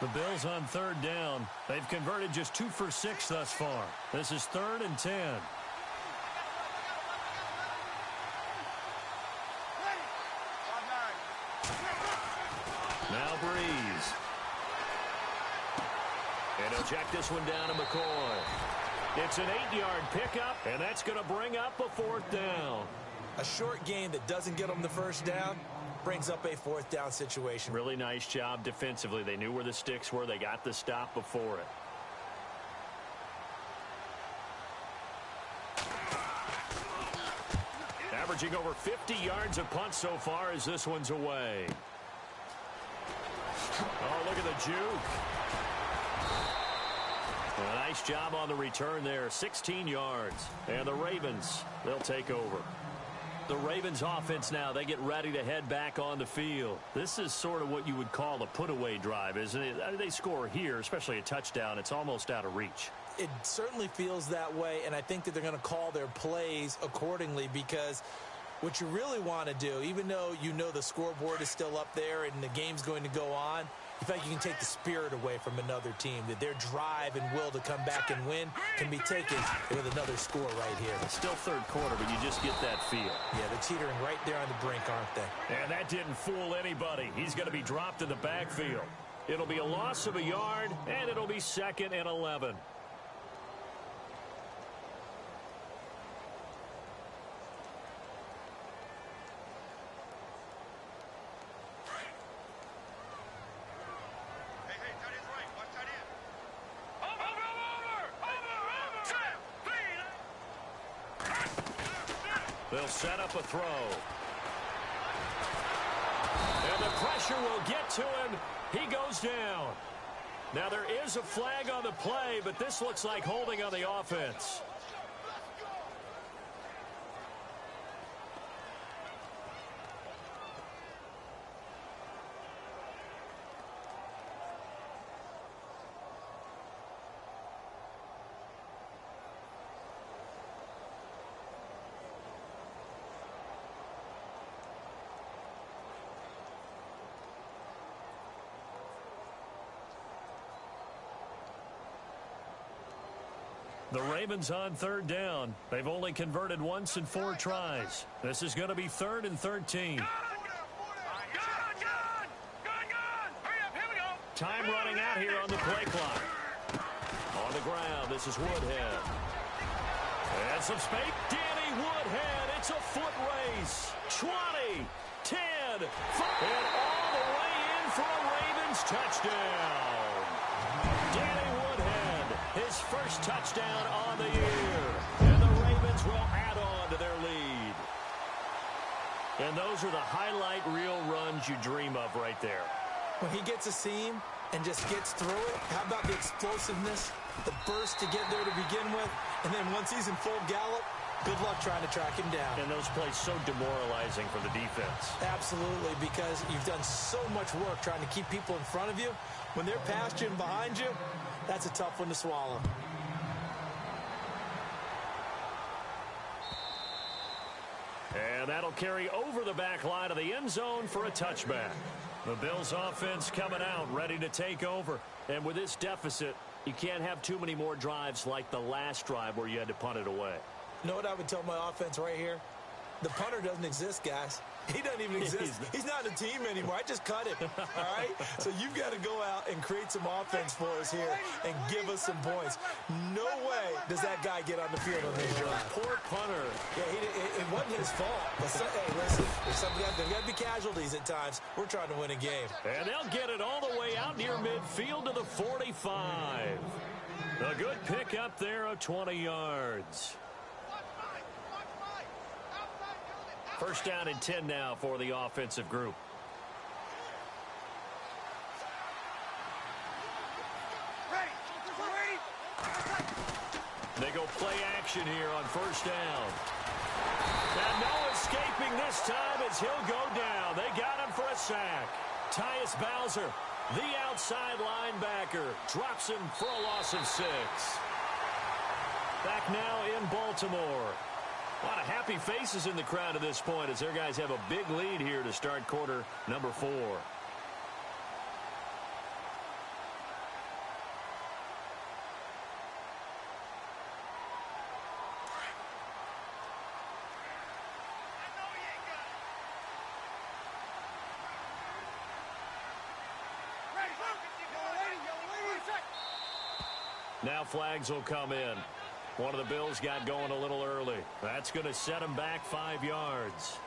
The Bills on third down. They've converted just 2 for 6 thus far. This is 3rd and 10. Now Breeze. And he'll check this one down to McCoy. It's an 8-yard pickup, and that's going to bring up a 4th down. A short game that doesn't get them the first down brings up a 4th down situation. Really nice job defensively. They knew where the sticks were. They got the stop before it. Averaging over 50 yards a punt so far as this one's away. Oh, look at the juke. A nice job on the return there. 16 yards. And the Ravens, they'll take over. The Ravens offense now, they get ready to head back on the field. This is sort of what you would call a put-away drive, isn't it? They score here, especially a touchdown. It's almost out of reach. It certainly feels that way, and I think that they're going to call their plays accordingly because what you really want to do, even though you know the scoreboard is still up there and the game's going to go on, you feel like you can take the spirit away from another team, that their drive and will to come back and win can be taken with another score right here. It's still third quarter, but you just get that feel. Yeah, they're teetering right there on the brink, aren't they? And that didn't fool anybody. He's going to be dropped in the backfield. It'll be a loss of a yard, and it'll be 2nd and 11. They'll set up a throw. And the pressure will get to him. He goes down. Now there is a flag on the play, but this looks like holding on the offense. The Ravens on third down. They've only converted once in 4 tries. This is going to be 3rd and 13. Gun! Hurry up, here we go! Time running out here on the play clock. On the ground, this is Woodhead. And some space. Danny Woodhead. It's a foot race. 20, 10, 5, and all the way in for a Ravens touchdown. Danny Woodhead, his first touchdown on the year. And the Ravens will add on to their lead. And those are the highlight reel runs you dream of right there. When he gets a seam and just gets through it, how about the explosiveness, the burst to get there to begin with, and then once he's in full gallop, good luck trying to track him down. And those plays so demoralizing for the defense. Absolutely, because you've done so much work trying to keep people in front of you. When they're past you and behind you, that's a tough one to swallow. And that'll carry over the back line of the end zone for a touchback. The Bills offense coming out, ready to take over. And with this deficit, you can't have too many more drives like the last drive where you had to punt it away. You know what I would tell my offense right here? The punter doesn't exist, guys. He doesn't even exist. He's not a team anymore. I just cut him, all right? So you've got to go out and create some offense for us here and give us some points. No way does that guy get on the field on this drive. Poor punter. Yeah, it wasn't his fault. But hey, listen, there's got to be casualties at times. We're trying to win a game. And they'll get it all the way out near midfield to the 45. A good pick up there of 20 yards. First down and 10 now for the offensive group. They go play action here on first down. And no escaping this time as he'll go down. They got him for a sack. Tyus Bowser, the outside linebacker, drops him for a loss of 6. Back now in Baltimore. A lot of happy faces in the crowd at this point as their guys have a big lead here to start quarter number 4. Now flags will come in. One of the Bills got going a little early. That's going to set him back 5 yards.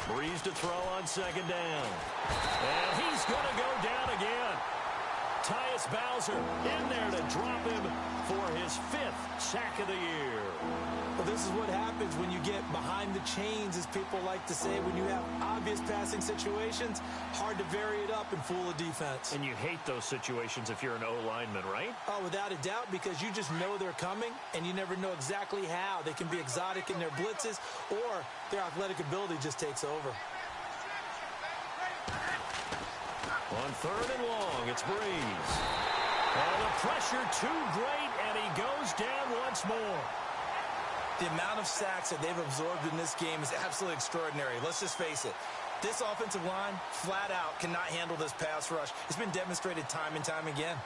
Breeze to throw on second down. And he's going to go down again. Tyus Bowser in there to drop him for his 5th sack of the year. Well, this is what happens when you get behind the chains, as people like to say. When you have obvious passing situations, hard to vary it up and fool a defense. And you hate those situations if you're an O-lineman, right? Oh, without a doubt, because you just know they're coming, and you never know exactly how. They can be exotic in their blitzes, or their athletic ability just takes over. On third and long, it's Breeze. And the pressure too great, and he goes down once more. The amount of sacks that they've absorbed in this game is absolutely extraordinary. Let's just face it. This offensive line, flat out, cannot handle this pass rush. It's been demonstrated time and time again.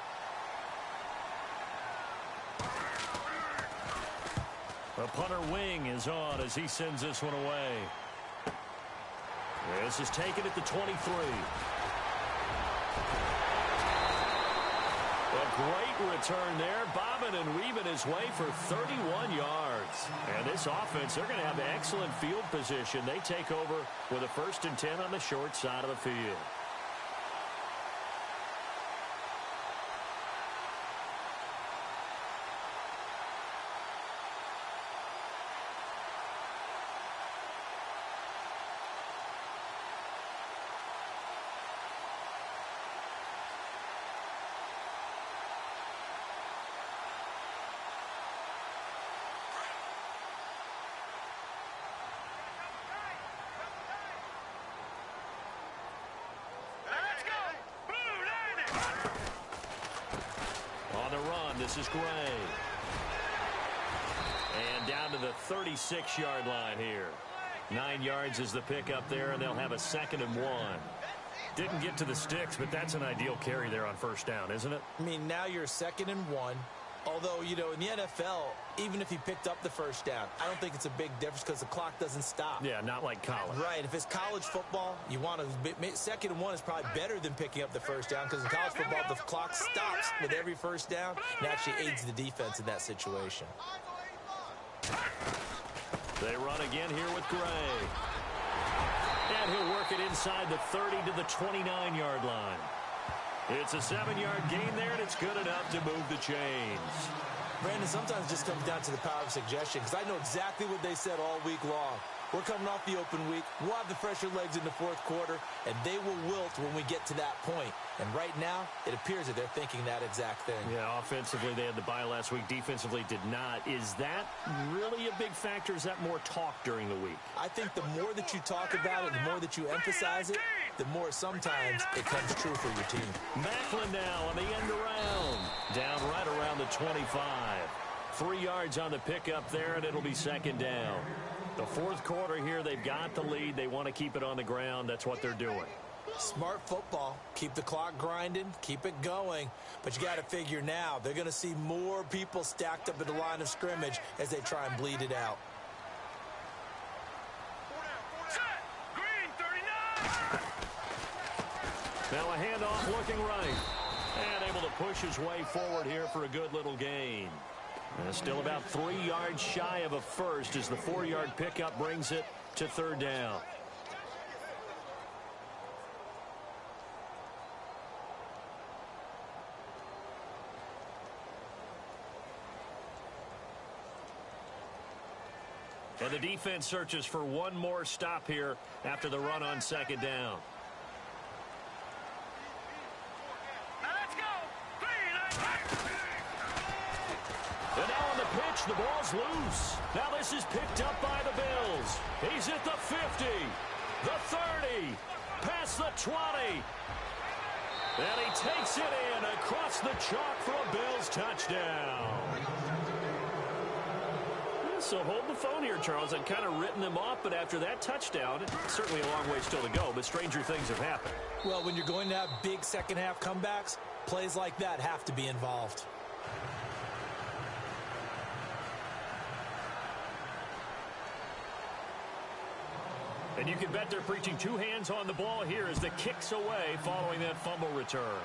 The punter wing is on as he sends this one away. This is taken at the 23. A great return there, bobbing and weaving his way for 31 yards. And this offense, they're going to have excellent field position. They take over with a 1st and 10 on the short side of the field. This is Gray. And down to the 36-yard line here. 9 yards is the pickup there, and they'll have a 2nd and 1. Didn't get to the sticks, but that's an ideal carry there on first down, isn't it? I mean, now you're 2nd and 1. Although, you know, in the NFL, even if he picked up the first down, I don't think it's a big difference because the clock doesn't stop. Yeah, not like college. Right. If it's college football, you want to 2nd and 1 is probably better than picking up the first down because in college football, the clock stops with every first down and actually aids the defense in that situation. They run again here with Gray. And he'll work it inside the 30 to the 29-yard line. It's a 7-yard gain there, and it's good enough to move the chains. Brandon, sometimes it just comes down to the power of suggestion because I know exactly what they said all week long. We're coming off the open week. We'll have the fresher legs in the fourth quarter, and they will wilt when we get to that point. And right now, it appears that they're thinking that exact thing. Yeah, offensively, they had the bye last week. Defensively, did not. Is that really a big factor? Is that more talk during the week? I think the more that you talk about it, the more that you emphasize it, the more sometimes it comes true for your team. Macklin now on the end around. Down right around the 25. 3 yards on the pickup there, and it'll be 2nd down. The fourth quarter here, they've got the lead. They want to keep it on the ground. That's what they're doing. Smart football. Keep the clock grinding. Keep it going. But you got to figure now, they're going to see more people stacked up at the line of scrimmage as they try and bleed it out. Green 39. Now a handoff looking right. And able to push his way forward here for a good little gain. And still about 3 yards shy of a first as the 4-yard pickup brings it to 3rd down. And the defense searches for one more stop here after the run on 2nd down. And now on the pitch, the ball's loose. Now this is picked up by the Bills. He's at the 50, the 30, past the 20. And he takes it in across the chalk for a Bills touchdown. So hold the phone here, Charles. I'd kind of written them off, but after that touchdown, certainly a long way still to go, but stranger things have happened. Well, when you're going to have big second-half comebacks, plays like that have to be involved. And you can bet they're preaching 2 hands on the ball here as the kick's away following that fumble return.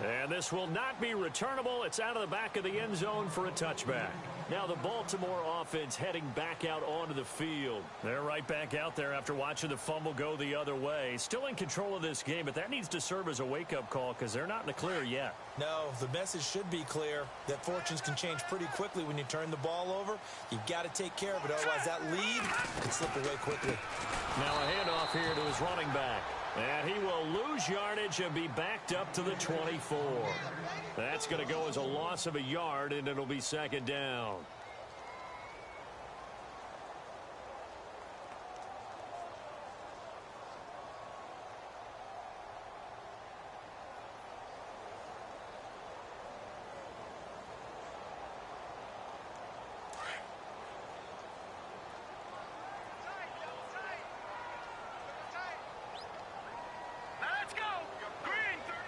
And this will not be returnable. It's out of the back of the end zone for a touchback. Now the Baltimore offense heading back out onto the field. They're right back out there after watching the fumble go the other way. Still in control of this game, but that needs to serve as a wake-up call because they're not in the clear yet. No, the message should be clear that fortunes can change pretty quickly when you turn the ball over. You've got to take care of it, otherwise that lead can slip away quickly. Now a handoff here to his running back. And he will lose yardage and be backed up to the 24. That's going to go as a loss of a yard, and it'll be 2nd down.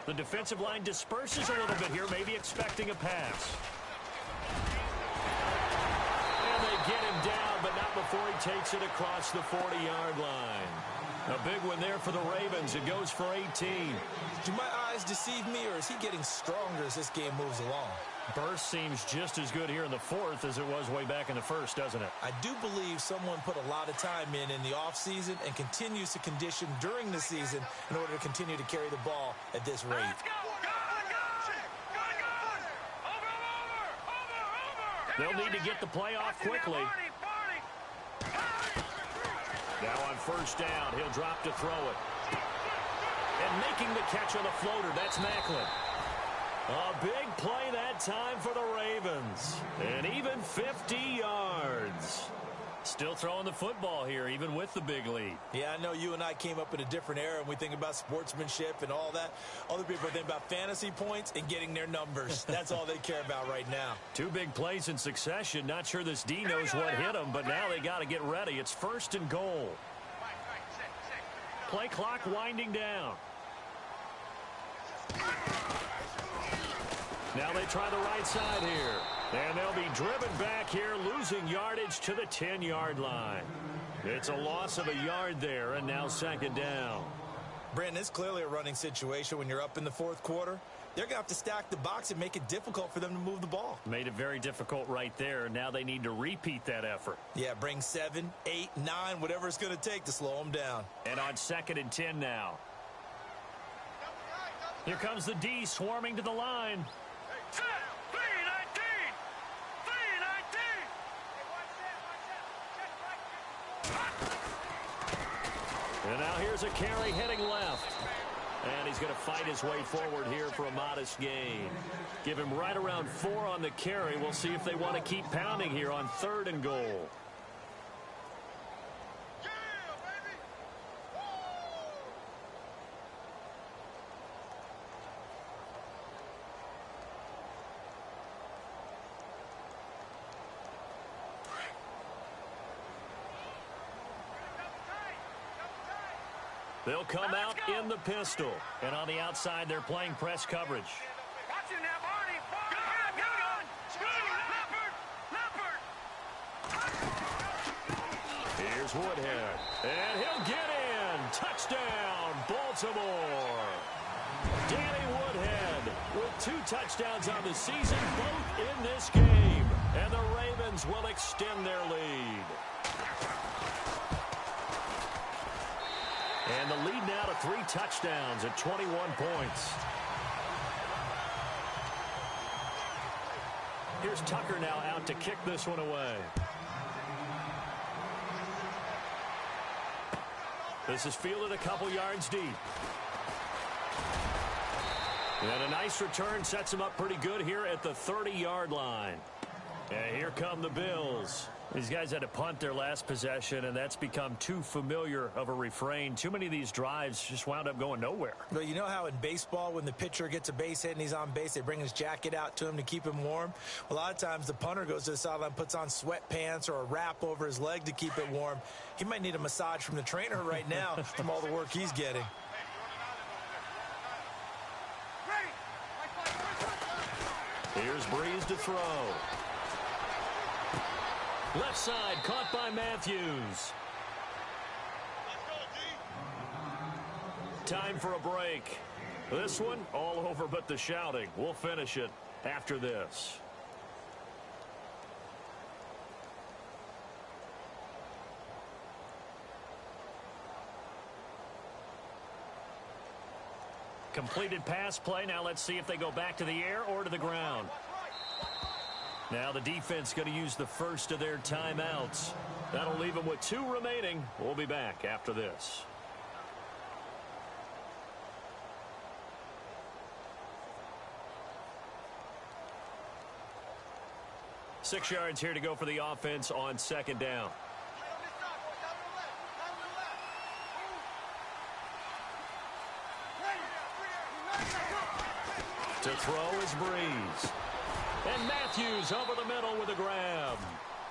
The defensive line disperses a little bit here, maybe expecting a pass. And they get him down, but not before he takes it across the 40-yard line. A big one there for the Ravens. It goes for 18. Do my eyes deceive me, or is he getting stronger as this game moves along? Burst seems just as good here in the 4th as it was way back in the 1st, doesn't it? I do believe someone put a lot of time in the offseason and continues to condition during the season in order to continue to carry the ball at this rate. They'll need to get the play off quickly. Now on 1st down, he'll drop to throw it. And making the catch on the floater, that's Macklin. A big play that time for the Ravens. And even 50 yards. Still throwing the football here, even with the big lead. Yeah, I know you and I came up in a different era, and we think about sportsmanship and all that. Other people think about fantasy points and getting their numbers. That's all they care about right now. 2 big plays in succession. Not sure this D knows what hit him, but now they got to get ready. It's 1st and goal. Play clock winding down. Now they try the right side here. And they'll be driven back here, losing yardage to the 10-yard line. It's a loss of a yard there, and now 2nd down. Brandon, it's clearly a running situation when you're up in the 4th quarter. They're going to have to stack the box and make it difficult for them to move the ball. Made it very difficult right there. Now they need to repeat that effort. Yeah, bring 7, 8, 9, whatever it's going to take to slow them down. And on 2nd and 10 now. Here comes the D swarming to the line. And now here's a carry heading left. And he's going to fight his way forward here for a modest gain. Give him right around 4 on the carry. We'll see if they want to keep pounding here on 3rd and goal. They'll come out in the pistol. And on the outside, they're playing press coverage. Watch him now, Barney. Leopard. Here's Woodhead. And he'll get in. Touchdown, Baltimore. Danny Woodhead with 2 touchdowns on the season, both in this game. And the Ravens will extend their lead. And the lead now to 3 touchdowns at 21 points. Here's Tucker now out to kick this one away. This is fielded a couple yards deep. And a nice return sets him up pretty good here at the 30-yard line. And here come the Bills. These guys had to punt their last possession, and that's become too familiar of a refrain. Too many of these drives just wound up going nowhere. Well, you know how in baseball, when the pitcher gets a base hit and he's on base, they bring his jacket out to him to keep him warm? A lot of times the punter goes to the sideline, puts on sweatpants or a wrap over his leg to keep it warm. He might need a massage from the trainer right now from all the work he's getting. Here's Breeze to throw. Left side, caught by Matthews. Time for a break. This one, all over but the shouting. We'll finish it after this. Completed pass play. Now let's see if they go back to the air or to the ground. Now the defense going to use the first of their timeouts. That'll leave them with 2 remaining. We'll be back after this. Six yards here to go for the offense on 2nd down. To throw is Breeze. And Matthews over the middle with a grab.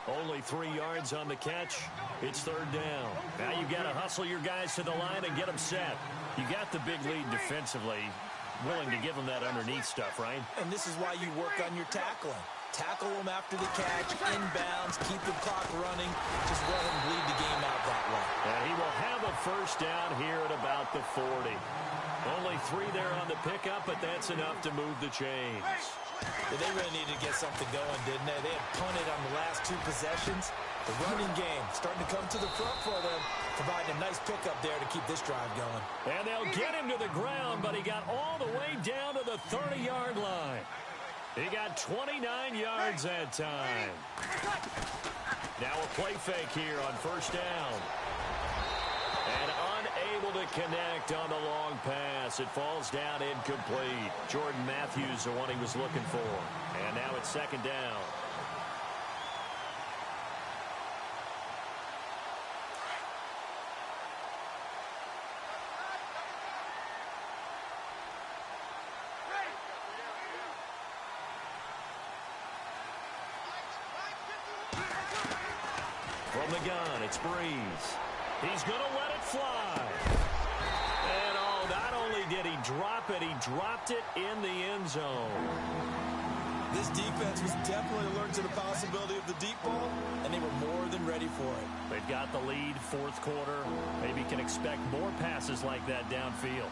Only 3 yards on the catch. It's 3rd down. Now you've got to hustle your guys to the line and get them set. You got the big lead defensively. Willing to give them that underneath stuff, right? And this is why you work on your tackling. Tackle them after the catch, inbounds, keep the clock running. Just let him bleed the game out that way. And he will have a 1st down here at about the 40. Only 3 there on the pickup, but that's enough to move the chains. Yeah, they really needed to get something going, didn't they? They had punted on the last 2 possessions. The running game starting to come to the front for them, providing a nice pickup there to keep this drive going. And they'll get him to the ground, but he got all the way down to the 30-yard line. He got 29 yards that time. Now a play fake here on 1st down. And unable to connect on the long pass. It falls down incomplete. Jordan Matthews, the one he was looking for. And now it's 2nd down. From the gun, it's Breeze. He's going to let it fly. And, oh, not only did he drop it, he dropped it in the end zone. This defense was definitely alert to the possibility of the deep ball, and they were more than ready for it. They've got the lead, fourth quarter. Maybe can expect more passes like that downfield.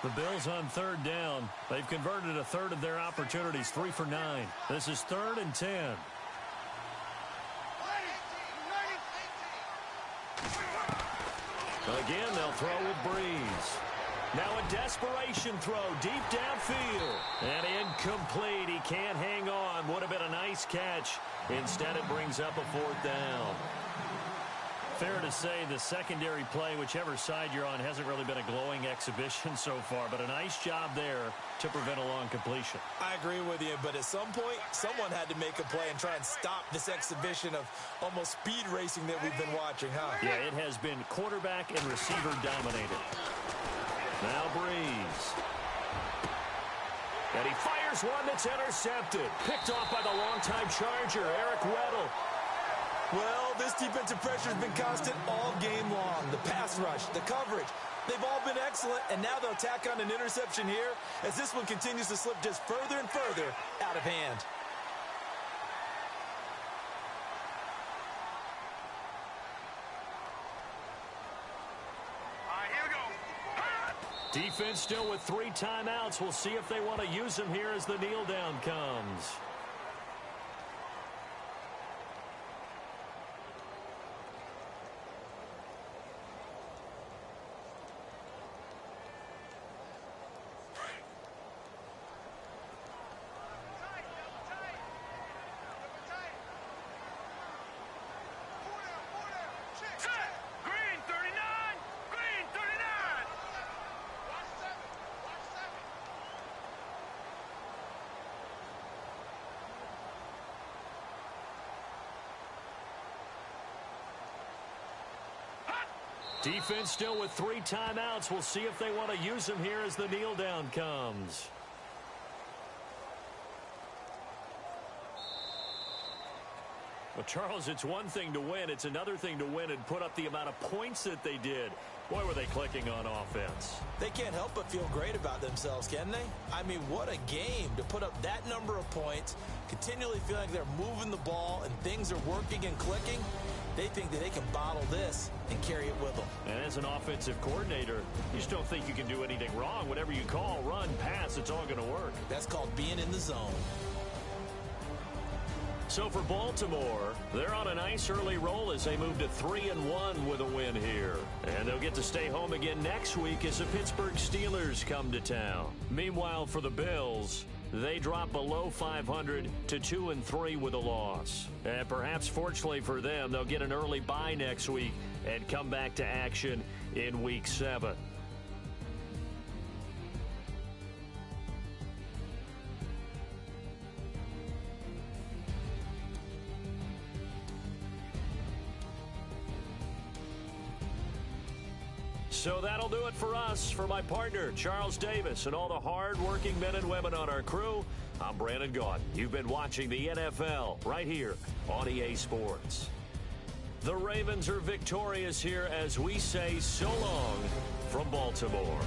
The Bills on third down. They've converted a third of their opportunities, 3 for 9. This is 3rd and 10. Again, they'll throw with Breeze. Now a desperation throw deep downfield. And incomplete. He can't hang on. Would have been a nice catch. Instead, it brings up a 4th down. Fair to say the secondary play, whichever side you're on, hasn't really been a glowing exhibition so far, but a nice job there to prevent a long completion. I agree with you, but at some point, someone had to make a play and try and stop this exhibition of almost speed racing that we've been watching, huh? Yeah, it has been quarterback and receiver dominated. Now Breeze. And he fires one that's intercepted. Picked off by the longtime Charger, Eric Weddle. Well, this defensive pressure has been constant all game long. The pass rush, the coverage, they've all been excellent, and now they'll tack on an interception here as this one continues to slip just further and further out of hand. All right, here we go. Defense still with 3 timeouts. We'll see if they want to use them here as the kneel down comes. Green 39. Green 39. Defense still with 3 timeouts. We'll see if they want to use them here as the kneel down comes. Well, Charles, it's one thing to win. It's another thing to win and put up the amount of points that they did. Boy, were they clicking on offense. They can't help but feel great about themselves, can they? I mean, what a game to put up that number of points, continually feeling like they're moving the ball and things are working and clicking. They think that they can bottle this and carry it with them. And as an offensive coordinator, you just don't think you can do anything wrong. Whatever you call, run, pass, it's all going to work. That's called being in the zone. So for Baltimore, they're on a nice early roll as they move to 3-1 with a win here. And they'll get to stay home again next week as the Pittsburgh Steelers come to town. Meanwhile, for the Bills, they drop below 500 to 2-3 with a loss. And perhaps fortunately for them, they'll get an early bye next week and come back to action in Week 7. So that'll do it for us. For my partner, Charles Davis, and all the hard-working men and women on our crew, I'm Brandon Gaudin. You've been watching the NFL right here on EA Sports. The Ravens are victorious here as we say so long from Baltimore.